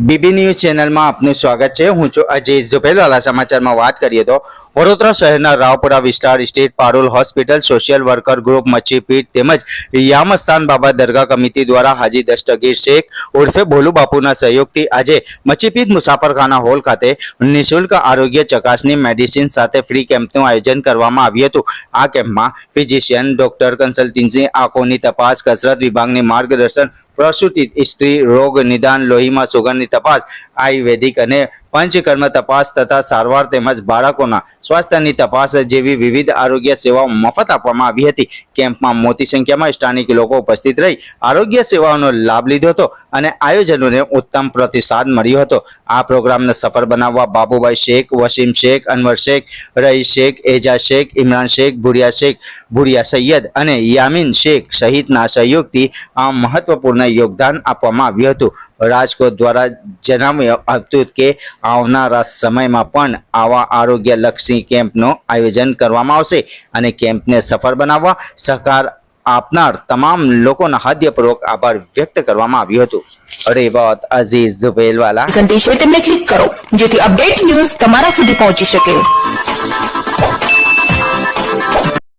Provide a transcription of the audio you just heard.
BB news ચેનલમાં આપનું સ્વાગત છે। હું છું અજય ઝુબેલવાલા। સમાચારમાં વાત કરીએ તો વડોદરા શહેરના રાવપુરા વિસ્તાર state Parul hospital social worker group Machhipith તેમજ યામસ્તાન બાબા દરગાહ કમિટી દ્વારા હાજી દસ્તગીર શેખ ઉર્ફે ભોલુ બાપુના સહયોગથી આજે મચ્છીપીઠ મુસાફરખાના હોલ ખાતે નિઃશુલ્ક આરોગ્ય ચકાસણી મેડિસિન સાથે ફ્રી કેમ્પનું આયોજન કરવામાં આવ્યું હતું। આ કેમ્પમાં ફિઝિશિયન, ડોક્ટર, કન્સલ્ટન્સી, આંખોની તપાસ, કસરત વિભાગની માર્ગદર્શન, પ્રસૂતિ સ્ત્રી રોગ નિદાન, લોહીમાં સુગરની તપાસ, આયુર્વેદિક અને પંચકર્મ તપાસ તથા સારવાર તેમજ બાળકોના સ્વાસ્થ્યની તપાસ જેવી વિવિધ આરોગ્ય સેવાઓ મફત આપવામાં આવી હતી। કેમ્પમાં મોટી સંખ્યામાં સ્થાનિક લોકો ઉપસ્થિત રહી આરોગ્ય સેવાઓનો લાભ લીધો હતો અને આયોજનોને ઉત્તમ પ્રતિસાદ મળ્યો હતો। આ પ્રોગ્રામને સફળ બનાવવા બાબુભાઈ શેખ, વસીમ શેખ, અનવર શેખ, રઈસ શેખ, એજાજ શેખ, ઇમરાન શેખ, ભુરિયા શેખ, ભુરિયા સૈયદ અને યામીન શેખ સહિતના સહયોગથી આ મહત્વપૂર્ણ યોગદાન આપવામાં આવ્યું હતું। રાજકોટ દ્વારા જણાવ્યું હતું કે આવનારા સમયમાં પણ આવા આરોગ્યલક્ષી કેમ્પનું આયોજન કરવામાં આવશે અને કેમ્પને સફળ બનાવવા સહકાર આપનાર તમામ લોકોના હૃદયપૂર્વક આભાર વ્યક્ત કરવામાં આવ્યું હતું। રિપોર્ટ અઝીઝ ઝુબેલવાલા। ઘંટી છે તેમને ક્લિક કરો જેથી અપડેટ ન્યૂઝ તમારા સુધી પહોંચી શકે।